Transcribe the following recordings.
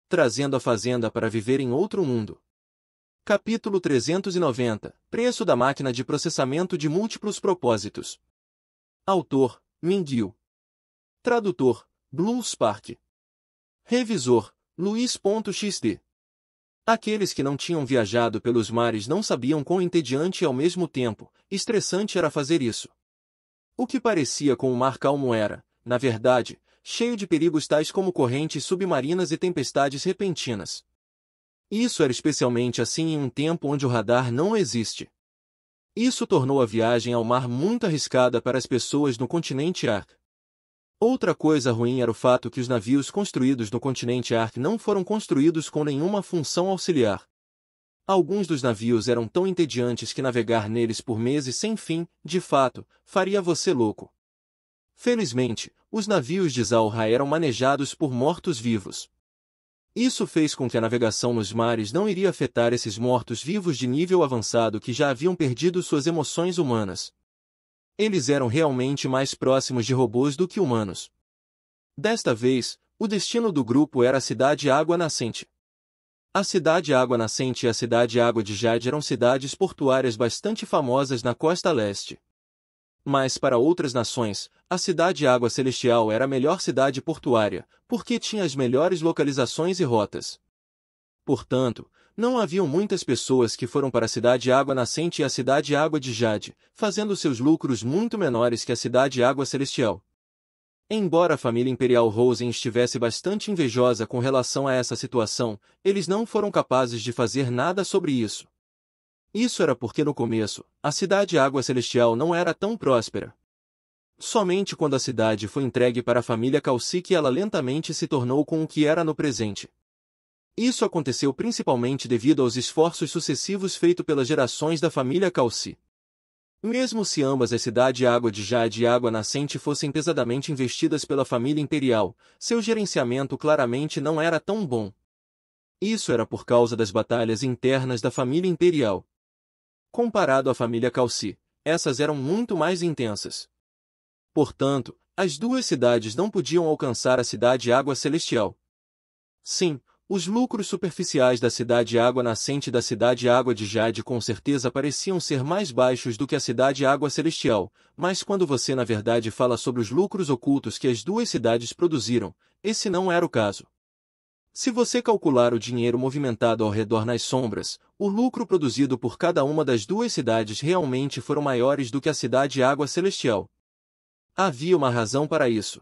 trazendo a fazenda para viver em outro mundo. Capítulo 390 – Preço da máquina de processamento de múltiplos propósitos. Autor: Mindil. Tradutor: Blue Spark. Revisor: Luiz.xd. Aqueles que não tinham viajado pelos mares não sabiam quão entediante e ao mesmo tempo estressante era fazer isso. O que parecia com o mar calmo era, na verdade, cheio de perigos tais como correntes submarinas e tempestades repentinas. Isso era especialmente assim em um tempo onde o radar não existe. Isso tornou a viagem ao mar muito arriscada para as pessoas no continente Ark. Outra coisa ruim era o fato que os navios construídos no continente Ark não foram construídos com nenhuma função auxiliar. Alguns dos navios eram tão entediantes que navegar neles por meses sem fim, de fato, faria você louco. Felizmente, os navios de Zalha eram manejados por mortos-vivos. Isso fez com que a navegação nos mares não iria afetar esses mortos-vivos de nível avançado que já haviam perdido suas emoções humanas. Eles eram realmente mais próximos de robôs do que humanos. Desta vez, o destino do grupo era a cidade Água Nascente. A cidade Água Nascente e a cidade Água de Jade eram cidades portuárias bastante famosas na costa leste. Mas para outras nações, a cidade Água Celestial era a melhor cidade portuária, porque tinha as melhores localizações e rotas. Portanto, não haviam muitas pessoas que foram para a cidade Água Nascente e a cidade Água de Jade, fazendo seus lucros muito menores que a cidade Água Celestial. Embora a família Imperial Rosen estivesse bastante invejosa com relação a essa situação, eles não foram capazes de fazer nada sobre isso. Isso era porque no começo, a cidade Água Celestial não era tão próspera. Somente quando a cidade foi entregue para a família Calci que ela lentamente se tornou com o que era no presente. Isso aconteceu principalmente devido aos esforços sucessivos feitos pelas gerações da família Calci. Mesmo se ambas a cidade Água de Jade e Água Nascente fossem pesadamente investidas pela família imperial, seu gerenciamento claramente não era tão bom. Isso era por causa das batalhas internas da família imperial. Comparado à família Calci, essas eram muito mais intensas. Portanto, as duas cidades não podiam alcançar a cidade Água Celestial. Sim, os lucros superficiais da cidade Água Nascente e da cidade Água de Jade com certeza pareciam ser mais baixos do que a cidade Água Celestial, mas quando você na verdade fala sobre os lucros ocultos que as duas cidades produziram, esse não era o caso. Se você calcular o dinheiro movimentado ao redor nas sombras, o lucro produzido por cada uma das duas cidades realmente foram maiores do que a cidade Água Celestial. Havia uma razão para isso.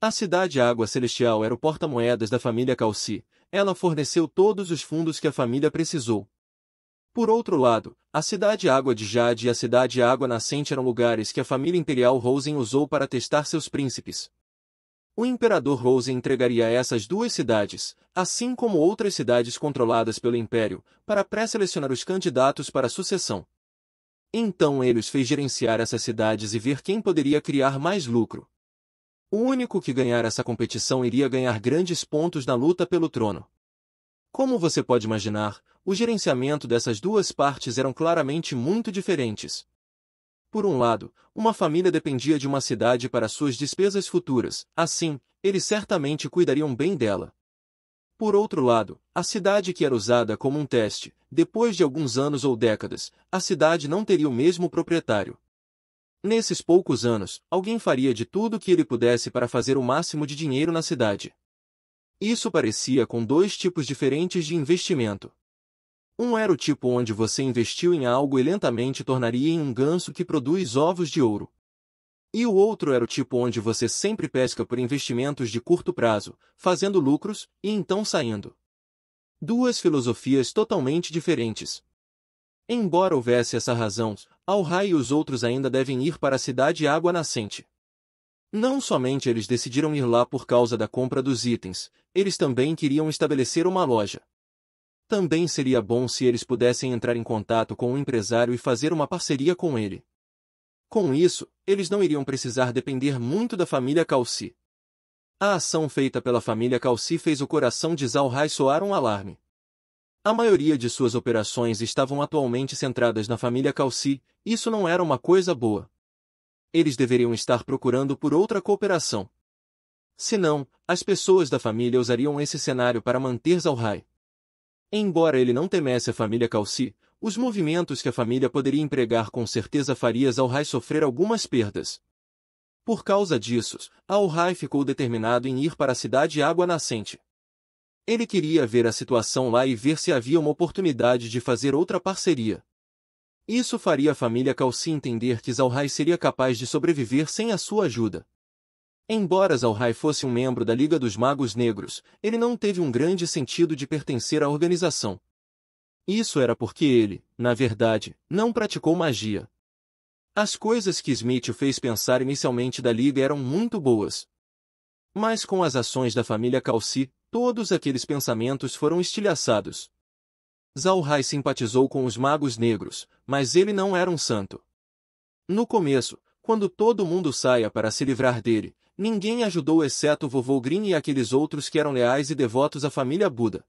A cidade Água Celestial era o porta-moedas da família Calci, ela forneceu todos os fundos que a família precisou. Por outro lado, a cidade Água de Jade e a cidade Água Nascente eram lugares que a família Imperial Rosen usou para testar seus príncipes. O Imperador Rosen entregaria a essas duas cidades, assim como outras cidades controladas pelo Império, para pré-selecionar os candidatos para a sucessão. Então ele os fez gerenciar essas cidades e ver quem poderia criar mais lucro. O único que ganhar essa competição iria ganhar grandes pontos na luta pelo trono. Como você pode imaginar, o gerenciamento dessas duas partes eram claramente muito diferentes. Por um lado, uma família dependia de uma cidade para suas despesas futuras, assim, eles certamente cuidariam bem dela. Por outro lado, a cidade que era usada como um teste, depois de alguns anos ou décadas, a cidade não teria o mesmo proprietário. Nesses poucos anos, alguém faria de tudo o que ele pudesse para fazer o máximo de dinheiro na cidade. Isso parecia com dois tipos diferentes de investimento. Um era o tipo onde você investiu em algo e lentamente tornaria em um ganso que produz ovos de ouro. E o outro era o tipo onde você sempre pesca por investimentos de curto prazo, fazendo lucros, e então saindo. Duas filosofias totalmente diferentes. Embora houvesse essa razão, Al-Rai e os outros ainda devem ir para a cidade Água Nascente. Não somente eles decidiram ir lá por causa da compra dos itens, eles também queriam estabelecer uma loja. Também seria bom se eles pudessem entrar em contato com um empresário e fazer uma parceria com ele. Com isso, eles não iriam precisar depender muito da família Calci. A ação feita pela família Calci fez o coração de Zal-Rai soar um alarme. A maioria de suas operações estavam atualmente centradas na família Calci, isso não era uma coisa boa. Eles deveriam estar procurando por outra cooperação. Senão, as pessoas da família usariam esse cenário para manter Zalhai. Embora ele não temesse a família Kalsi, os movimentos que a família poderia empregar com certeza faria Zalhai sofrer algumas perdas. Por causa disso, Zalhai ficou determinado em ir para a cidade Água Nascente. Ele queria ver a situação lá e ver se havia uma oportunidade de fazer outra parceria. Isso faria a família Kalsi entender que Zalhai seria capaz de sobreviver sem a sua ajuda. Embora Zalhai fosse um membro da Liga dos Magos Negros, ele não teve um grande sentido de pertencer à organização. Isso era porque ele, na verdade, não praticou magia. As coisas que Smith o fez pensar inicialmente da Liga eram muito boas. Mas com as ações da família Kalsi, todos aqueles pensamentos foram estilhaçados. Zalhai simpatizou com os Magos Negros, mas ele não era um santo. No começo, quando todo mundo saia para se livrar dele, ninguém ajudou exceto o vovô Green e aqueles outros que eram leais e devotos à família Buda.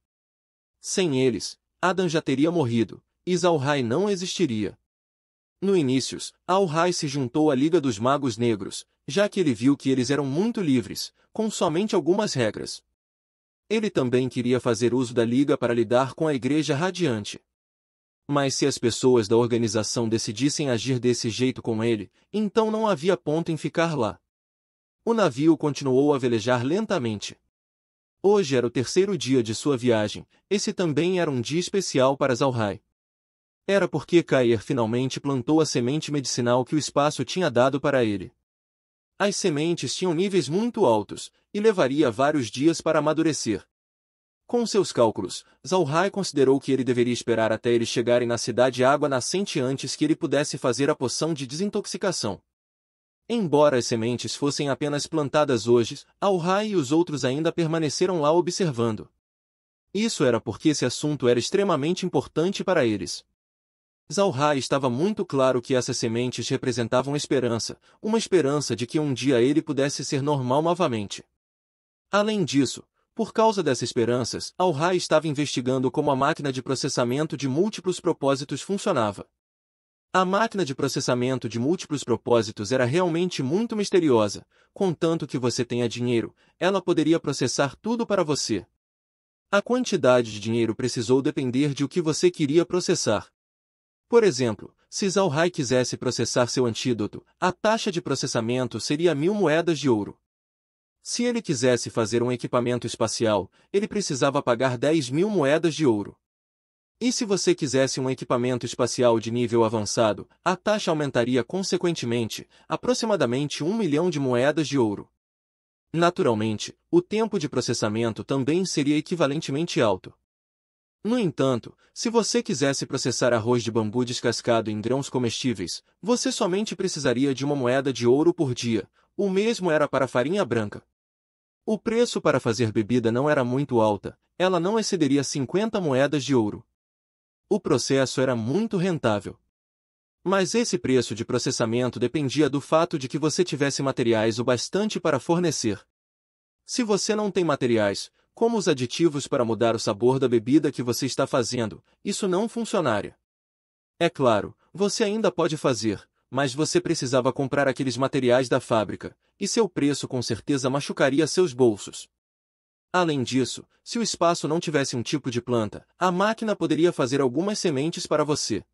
Sem eles, Adam já teria morrido, e Zalhai não existiria. No início, Zalhai se juntou à Liga dos Magos Negros, já que ele viu que eles eram muito livres, com somente algumas regras. Ele também queria fazer uso da Liga para lidar com a Igreja Radiante. Mas se as pessoas da organização decidissem agir desse jeito com ele, então não havia ponto em ficar lá. O navio continuou a velejar lentamente. Hoje era o terceiro dia de sua viagem, esse também era um dia especial para Zalhai. Era porque Kair finalmente plantou a semente medicinal que o espaço tinha dado para ele. As sementes tinham níveis muito altos, e levaria vários dias para amadurecer. Com seus cálculos, Zalhai considerou que ele deveria esperar até eles chegarem na cidade Água Nascente antes que ele pudesse fazer a poção de desintoxicação. Embora as sementes fossem apenas plantadas hoje, Zalhai e os outros ainda permaneceram lá observando. Isso era porque esse assunto era extremamente importante para eles. Zalhai estava muito claro que essas sementes representavam esperança, uma esperança de que um dia ele pudesse ser normal novamente. Além disso, por causa dessas esperanças, Zalhai estava investigando como a máquina de processamento de múltiplos propósitos funcionava. A máquina de processamento de múltiplos propósitos era realmente muito misteriosa, contanto que você tenha dinheiro, ela poderia processar tudo para você. A quantidade de dinheiro precisou depender de o que você queria processar. Por exemplo, se Zalhai quisesse processar seu antídoto, a taxa de processamento seria 1000 moedas de ouro. Se ele quisesse fazer um equipamento espacial, ele precisava pagar 10.000 moedas de ouro. E se você quisesse um equipamento espacial de nível avançado, a taxa aumentaria consequentemente, aproximadamente 1 milhão de moedas de ouro. Naturalmente, o tempo de processamento também seria equivalentemente alto. No entanto, se você quisesse processar arroz de bambu descascado em grãos comestíveis, você somente precisaria de 1 moeda de ouro por dia, o mesmo era para a farinha branca. O preço para fazer bebida não era muito alta, ela não excederia 50 moedas de ouro. O processo era muito rentável. Mas esse preço de processamento dependia do fato de que você tivesse materiais o bastante para fornecer. Se você não tem materiais, como os aditivos para mudar o sabor da bebida que você está fazendo, isso não funcionaria. É claro, você ainda pode fazer, mas você precisava comprar aqueles materiais da fábrica, e seu preço com certeza machucaria seus bolsos. Além disso, se o espaço não tivesse um tipo de planta, a máquina poderia fazer algumas sementes para você.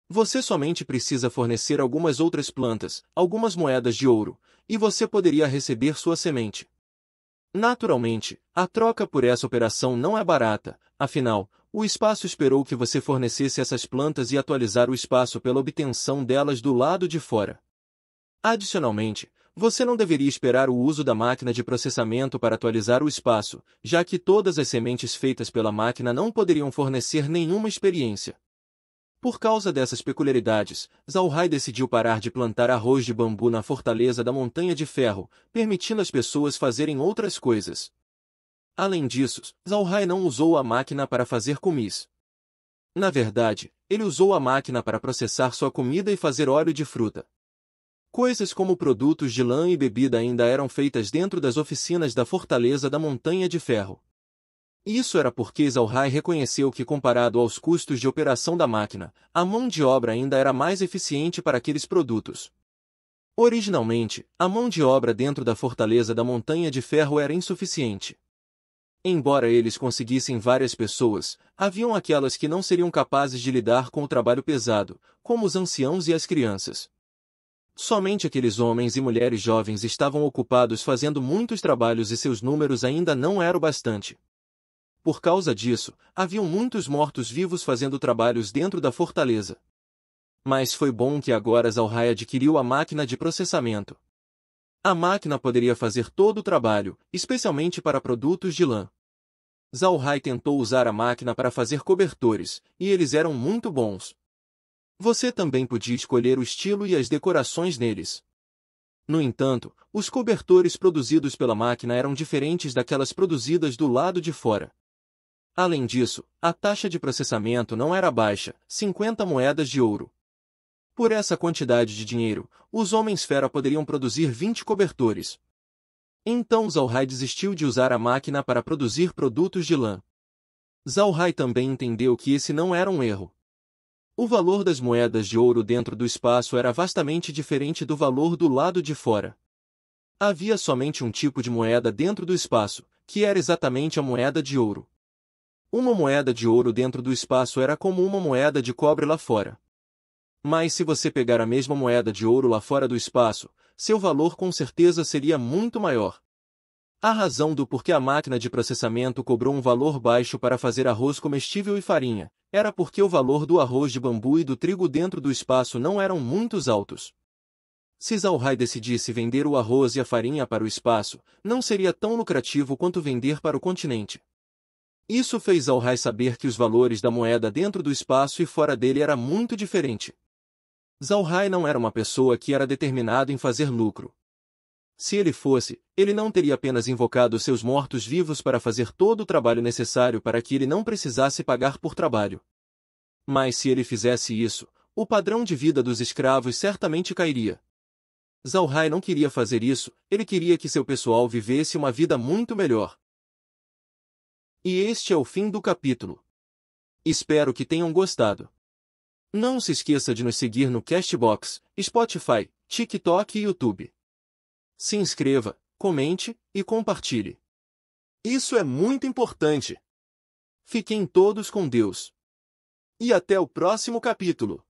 Você somente precisa fornecer algumas outras plantas, algumas moedas de ouro, e você poderia receber sua semente. Naturalmente, a troca por essa operação não é barata, afinal, o espaço esperou que você fornecesse essas plantas e atualizar o espaço pela obtenção delas do lado de fora. Adicionalmente, você não deveria esperar o uso da máquina de processamento para atualizar o espaço, já que todas as sementes feitas pela máquina não poderiam fornecer nenhuma experiência. Por causa dessas peculiaridades, Zalhai decidiu parar de plantar arroz de bambu na fortaleza da Montanha de Ferro, permitindo às pessoas fazerem outras coisas. Além disso, Zalhai não usou a máquina para fazer comis. Na verdade, ele usou a máquina para processar sua comida e fazer óleo de fruta. Coisas como produtos de lã e bebida ainda eram feitas dentro das oficinas da fortaleza da Montanha de Ferro. Isso era porque Zalhai reconheceu que, comparado aos custos de operação da máquina, a mão de obra ainda era mais eficiente para aqueles produtos. Originalmente, a mão de obra dentro da fortaleza da Montanha de Ferro era insuficiente. Embora eles conseguissem várias pessoas, haviam aquelas que não seriam capazes de lidar com o trabalho pesado, como os anciãos e as crianças. Somente aqueles homens e mulheres jovens estavam ocupados fazendo muitos trabalhos e seus números ainda não eram bastante. Por causa disso, haviam muitos mortos-vivos fazendo trabalhos dentro da fortaleza. Mas foi bom que agora Zalhai adquiriu a máquina de processamento. A máquina poderia fazer todo o trabalho, especialmente para produtos de lã. Zalhai tentou usar a máquina para fazer cobertores, e eles eram muito bons. Você também podia escolher o estilo e as decorações neles. No entanto, os cobertores produzidos pela máquina eram diferentes daquelas produzidas do lado de fora. Além disso, a taxa de processamento não era baixa, 50 moedas de ouro. Por essa quantidade de dinheiro, os Homens-Fera poderiam produzir 20 cobertores. Então Zalhai desistiu de usar a máquina para produzir produtos de lã. Zalhai também entendeu que esse não era um erro. O valor das moedas de ouro dentro do espaço era vastamente diferente do valor do lado de fora. Havia somente um tipo de moeda dentro do espaço, que era exatamente a moeda de ouro. Uma moeda de ouro dentro do espaço era como uma moeda de cobre lá fora. Mas se você pegar a mesma moeda de ouro lá fora do espaço, seu valor com certeza seria muito maior. A razão do porquê a máquina de processamento cobrou um valor baixo para fazer arroz comestível e farinha, era porque o valor do arroz de bambu e do trigo dentro do espaço não eram muito altos. Se Zalhai decidisse vender o arroz e a farinha para o espaço, não seria tão lucrativo quanto vender para o continente. Isso fez Zalhai saber que os valores da moeda dentro do espaço e fora dele era muito diferente. Zalhai não era uma pessoa que era determinado em fazer lucro. Se ele fosse, ele não teria apenas invocado seus mortos-vivos para fazer todo o trabalho necessário para que ele não precisasse pagar por trabalho. Mas se ele fizesse isso, o padrão de vida dos escravos certamente cairia. Zalhai não queria fazer isso, ele queria que seu pessoal vivesse uma vida muito melhor. E este é o fim do capítulo. Espero que tenham gostado. Não se esqueça de nos seguir no Castbox, Spotify, TikTok e YouTube. Se inscreva, comente e compartilhe. Isso é muito importante. Fiquem todos com Deus. E até o próximo capítulo.